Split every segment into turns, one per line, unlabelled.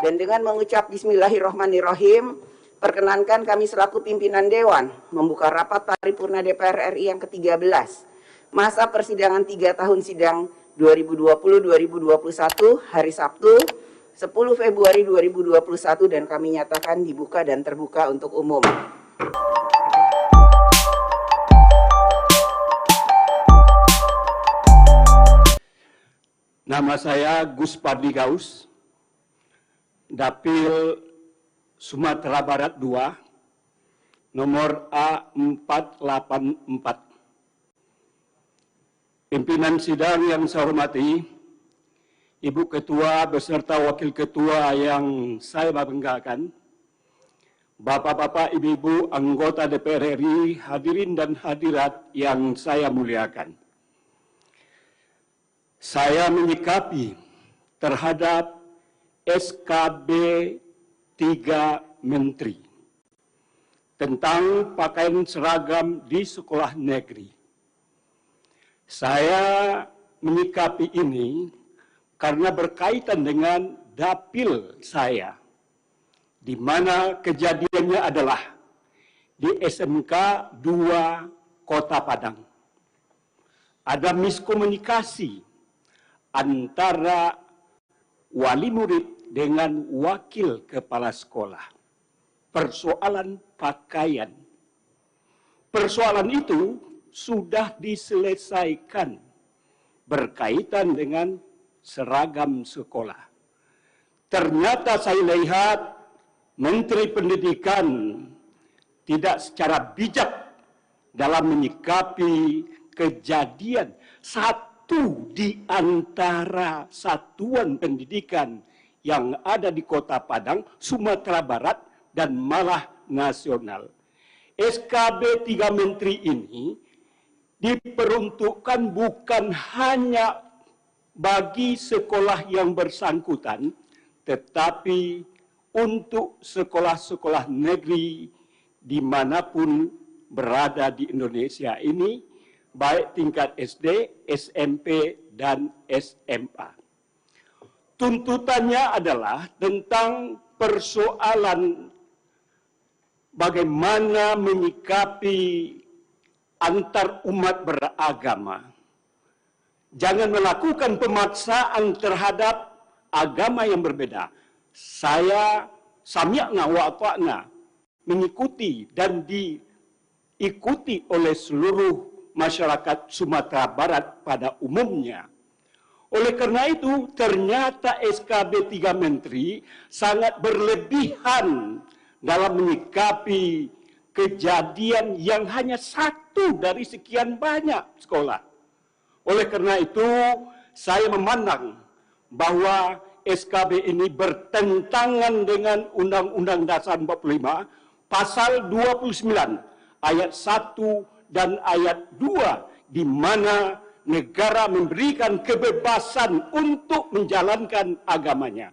Dan dengan mengucap Bismillahirrahmanirrahim, perkenankan kami selaku pimpinan Dewan membuka rapat paripurna DPR RI yang ke-13, masa persidangan 3 tahun sidang 2020-2021, hari Sabtu, 10 Februari 2021, dan kami nyatakan dibuka dan terbuka untuk umum.
Nama saya Gus Pardi Gaus, Dapil Sumatera Barat 2, nomor A484. Pimpinan sidang yang saya hormati, Ibu Ketua beserta Wakil Ketua yang saya banggakan, Bapak-bapak, Ibu-ibu anggota DPR RI, hadirin dan hadirat yang saya muliakan. Saya menyikapi terhadap SKB 3 Menteri tentang pakaian seragam di sekolah negeri. Saya menyikapi ini karena berkaitan dengan dapil saya, di mana kejadiannya adalah di SMK 2 Kota Padang. Ada miskomunikasi antara wali murid dengan wakil kepala sekolah. Persoalan pakaian. Persoalan itu sudah diselesaikan berkaitan dengan seragam sekolah. Ternyata saya lihat Menteri Pendidikan tidak secara bijak dalam menyikapi kejadian satu di antara satuan pendidikan yang ada di Kota Padang, Sumatera Barat, dan malah nasional. SKB 3 Menteri ini diperuntukkan bukan hanya bagi sekolah yang bersangkutan, tetapi untuk sekolah-sekolah negeri dimanapun berada di Indonesia ini, baik tingkat SD, SMP, dan SMA. Tuntutannya adalah tentang persoalan bagaimana menyikapi antar umat beragama. Jangan melakukan pemaksaan terhadap agama yang berbeda. Saya sami'na wa ata'na, mengikuti dan diikuti oleh seluruh masyarakat Sumatera Barat pada umumnya. Oleh karena itu, ternyata SKB 3 Menteri sangat berlebihan dalam menyikapi kejadian yang hanya satu dari sekian banyak sekolah. Oleh karena itu, saya memandang bahwa SKB ini bertentangan dengan Undang-Undang Dasar 45, Pasal 29, Ayat 1 dan ayat 2, di mana negara memberikan kebebasan untuk menjalankan agamanya.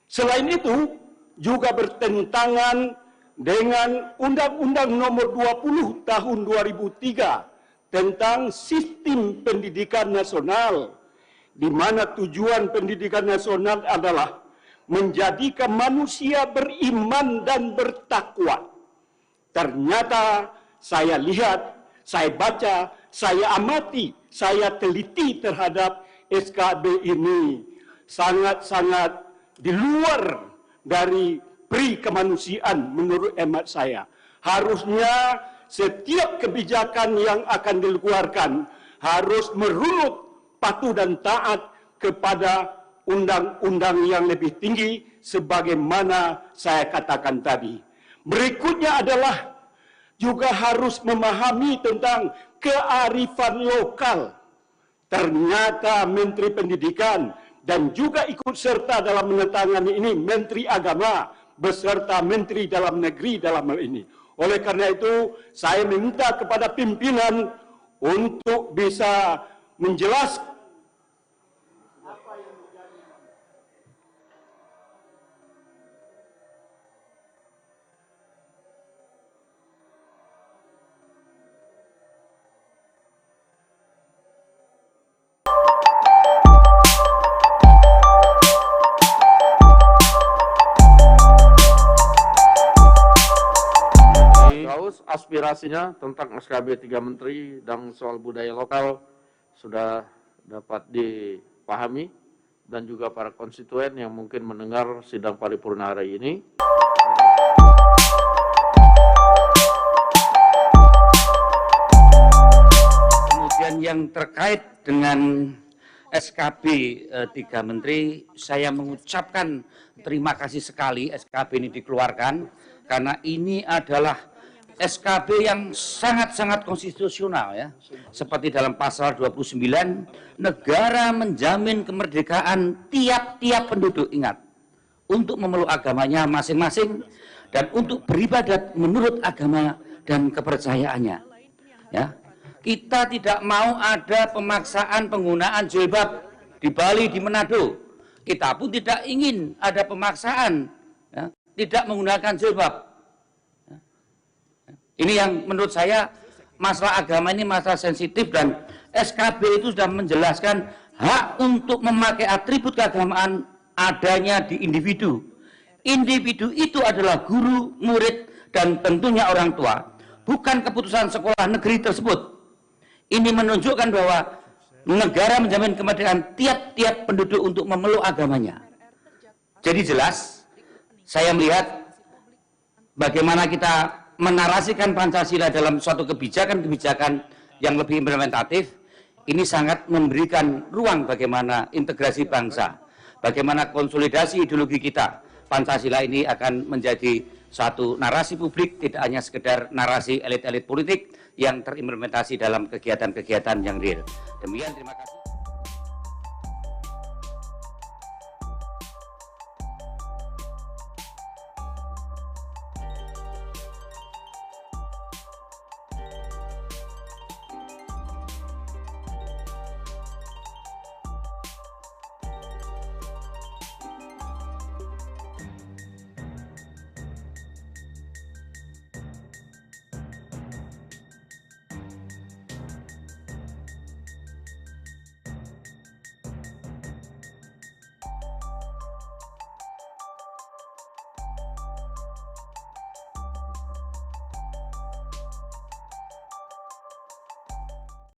Selain itu, juga bertentangan dengan Undang-Undang Nomor 20 Tahun 2003 tentang Sistem Pendidikan Nasional, di mana tujuan pendidikan nasional adalah menjadikan manusia beriman dan bertakwa. Ternyata saya lihat, saya baca, saya amati, saya teliti terhadap SKB ini sangat-sangat di luar dari peri kemanusiaan menurut hemat saya. Harusnya setiap kebijakan yang akan dikeluarkan harus merunut patuh dan taat kepada undang-undang yang lebih tinggi sebagaimana saya katakan tadi. Berikutnya adalah juga harus memahami tentang kearifan lokal. Ternyata Menteri Pendidikan dan juga ikut serta dalam menandatangani ini Menteri Agama beserta Menteri Dalam Negeri dalam hal ini. Oleh karena itu, saya meminta kepada pimpinan untuk bisa menjelaskan
aspirasinya tentang SKB 3 Menteri dan soal budaya lokal sudah dapat dipahami, dan juga para konstituen yang mungkin mendengar sidang paripurna hari ini.
Kemudian yang terkait dengan SKB 3 Menteri, saya mengucapkan terima kasih sekali SKB ini dikeluarkan, karena ini adalah SKB yang sangat-sangat konstitusional ya. Seperti dalam pasal 29, negara menjamin kemerdekaan tiap-tiap penduduk, ingat, untuk memeluk agamanya masing-masing dan untuk beribadat menurut agama dan kepercayaannya. Ya. Kita tidak mau ada pemaksaan penggunaan jilbab di Bali, di Manado. Kita pun tidak ingin ada pemaksaan ya, tidak menggunakan jilbab. Ini yang menurut saya masalah agama ini masalah sensitif, dan SKB itu sudah menjelaskan hak untuk memakai atribut keagamaan adanya di individu. Individu itu adalah guru, murid, dan tentunya orang tua, bukan keputusan sekolah negeri tersebut. Ini menunjukkan bahwa negara menjamin kemerdekaan tiap-tiap penduduk untuk memeluk agamanya. Jadi jelas, saya melihat bagaimana kita menarasikan Pancasila dalam suatu kebijakan-kebijakan yang lebih implementatif, ini sangat memberikan ruang bagaimana integrasi bangsa, bagaimana konsolidasi ideologi kita. Pancasila ini akan menjadi suatu narasi publik, tidak hanya sekedar narasi elit-elit politik yang terimplementasi dalam kegiatan-kegiatan yang real. Demikian, terima kasih.